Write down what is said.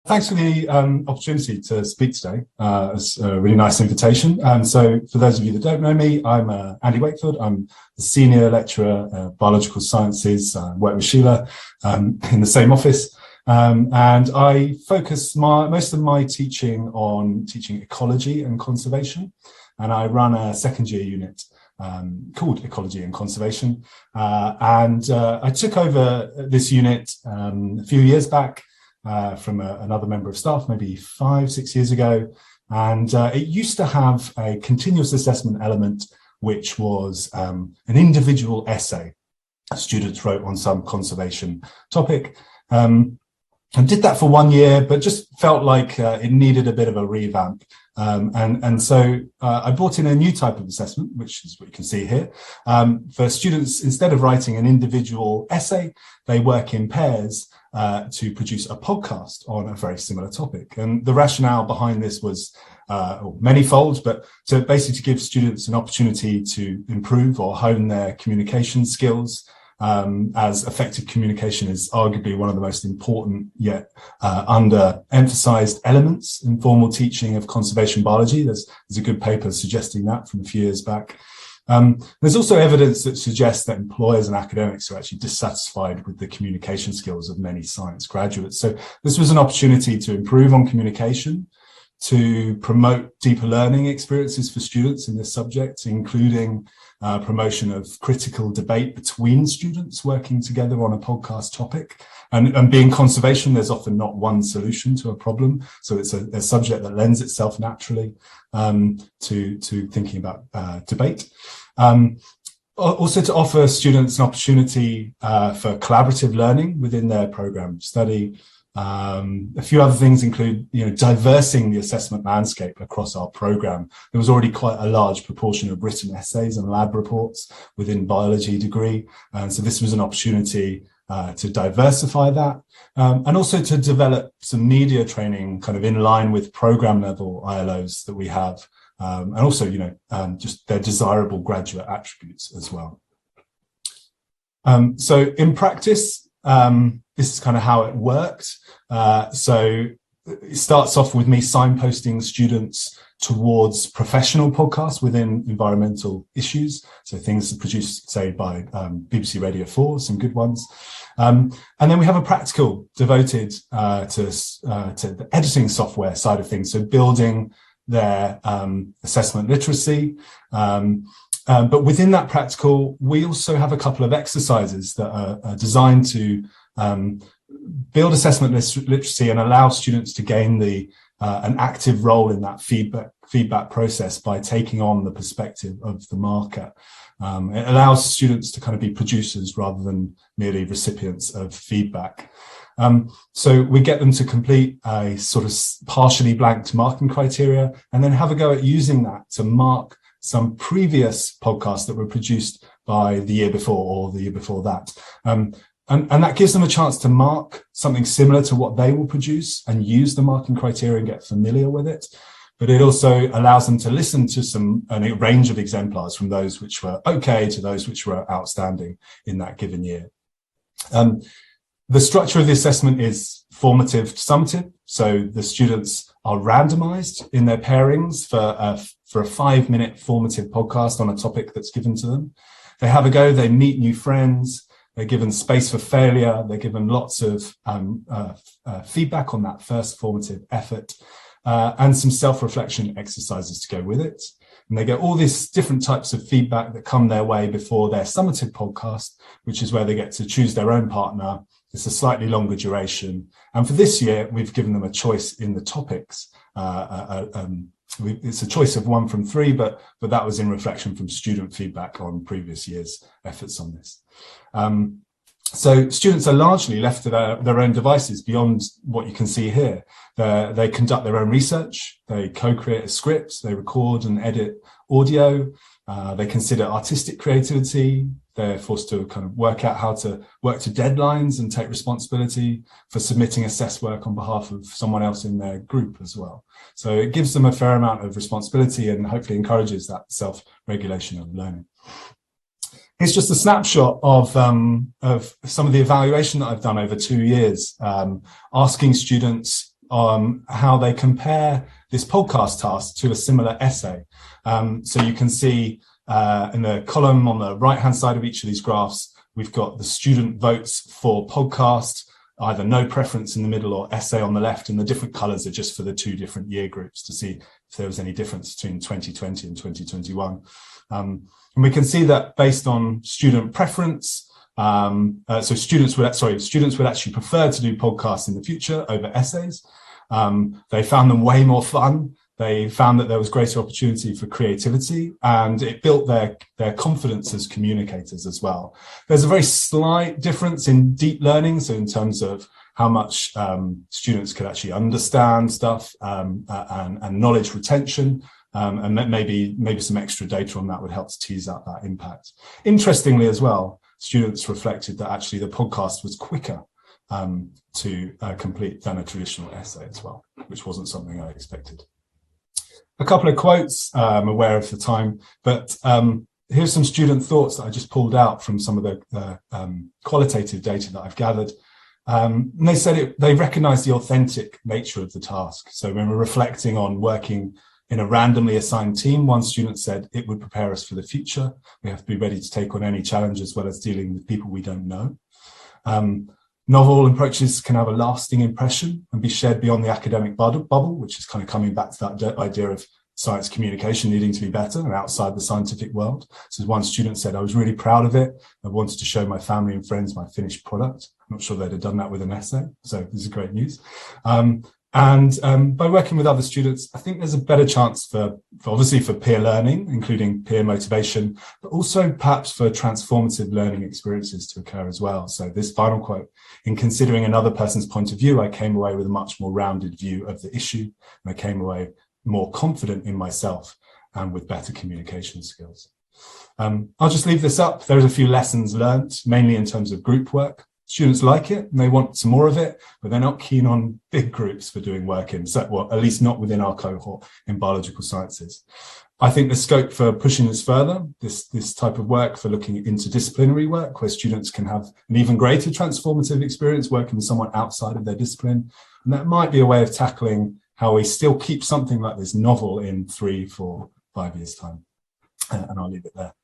Thanks for the opportunity to speak today. It's a really nice invitation. So for those of you that don't know me, I'm Andy Wakefield. I'm the Senior Lecturer, Biological Sciences, work with Sheila in the same office. And I focus most of my teaching on teaching ecology and conservation. And I run a second year unit called Ecology and Conservation. I took over this unit a few years back from another member of staff, maybe 5-6 years ago. And it used to have a continuous assessment element, which was an individual essay students wrote on some conservation topic. I did that for 1 year, but just felt like it needed a bit of a revamp. So I brought in a new type of assessment, which is what you can see here. For students, instead of writing an individual essay, they work in pairs to produce a podcast on a very similar topic. And the rationale behind this was manyfold, but to basically give students an opportunity to improve or hone their communication skills, as effective communication is arguably one of the most important yet under-emphasized elements in formal teaching of conservation biology. There's a good paper suggesting that from a few years back. There's also evidence that suggests that employers and academics are actually dissatisfied with the communication skills of many science graduates. So this was an opportunity to improve on communication, to promote deeper learning experiences for students in this subject, including promotion of critical debate between students working together on a podcast topic. And being conservation, there's often not one solution to a problem. So it's a subject that lends itself naturally to thinking about debate. Also to offer students an opportunity for collaborative learning within their program of study. A few other things include, diversing the assessment landscape across our program. There was already quite a large proportion of written essays and lab reports within biology degree. And so this was an opportunity to diversify that, and also to develop some media training kind of in line with program level ILOs that we have, and also, just their desirable graduate attributes as well. So in practice, this is kind of how it worked. So it starts off with me signposting students towards professional podcasts within environmental issues. So things produced, say, by BBC Radio 4, some good ones. And then we have a practical devoted to the editing software side of things. So building their assessment literacy. But within that practical, we also have a couple of exercises that are designed to build assessment literacy and allow students to gain an active role in that feedback process by taking on the perspective of the marker. It allows students to kind of be producers rather than merely recipients of feedback. So we get them to complete a sort of partially blanked marking criteria and then have a go at using that to mark some previous podcasts that were produced by the year before or the year before that. And that gives them a chance to mark something similar to what they will produce and use the marking criteria and get familiar with it. But it also allows them to listen to a range of exemplars, from those which were okay to those which were outstanding in that given year. The structure of the assessment is formative to summative. So the students are randomized in their pairings for a 5-minute formative podcast on a topic that's given to them. They have a go, they meet new friends, they're given space for failure, they're given lots of feedback on that first formative effort, and some self-reflection exercises to go with it. And they get all these different types of feedback that come their way before their summative podcast, which is where they get to choose their own partner. It's a slightly longer duration. And for this year, we've given them a choice in the topics. It's a choice of 1 from 3, but that was in reflection from student feedback on previous years' efforts on this. So students are largely left to their own devices beyond what you can see here. They conduct their own research, they co-create a script, they record and edit audio, they consider artistic creativity, they're forced to kind of work out how to work to deadlines and take responsibility for submitting assessed work on behalf of someone else in their group as well. So it gives them a fair amount of responsibility and hopefully encourages that self-regulation of learning. Here's just a snapshot of some of the evaluation that I've done over 2 years, asking students how they compare this podcast task to a similar essay. So you can see in the column on the right-hand side of each of these graphs, we've got the student votes for podcast, either no preference in the middle or essay on the left, and the different colours are just for the two different year groups to see if there was any difference between 2020 and 2021. And we can see that based on student preference, so students would actually prefer to do podcasts in the future over essays. They found them way more fun. They found that there was greater opportunity for creativity, and it built their confidence as communicators as well. There's a very slight difference in deep learning, so in terms of how much students could actually understand stuff and knowledge retention, and maybe some extra data on that would help to tease out that impact. Interestingly as well, students reflected that actually the podcast was quicker to complete than a traditional essay as well, which wasn't something I expected. A couple of quotes, I'm aware of the time, but here's some student thoughts that I just pulled out from some of the qualitative data that I've gathered. And they said they recognized the authentic nature of the task. So when we're reflecting on working in a randomly assigned team, one student said it would prepare us for the future. We have to be ready to take on any challenge as well as dealing with people we don't know. Novel approaches can have a lasting impression and be shared beyond the academic bubble, which is kind of coming back to that idea of science communication needing to be better and outside the scientific world. So one student said, I was really proud of it. I wanted to show my family and friends my finished product. I'm not sure they'd have done that with an essay. So this is great news. And by working with other students, I think there's a better chance for obviously for peer learning, including peer motivation, but also perhaps for transformative learning experiences to occur as well. So this final quote, in considering another person's point of view, I came away with a much more rounded view of the issue, and I came away more confident in myself and with better communication skills. I'll just leave this up. There's a few lessons learned, mainly in terms of group work. Students like it and they want some more of it, but they're not keen on big groups for doing work in, well, at least not within our cohort in biological sciences. I think there's scope for pushing this further, this type of work, for looking at interdisciplinary work where students can have an even greater transformative experience working with someone outside of their discipline. And that might be a way of tackling how we still keep something like this novel in 3, 4, 5 years' time. And I'll leave it there.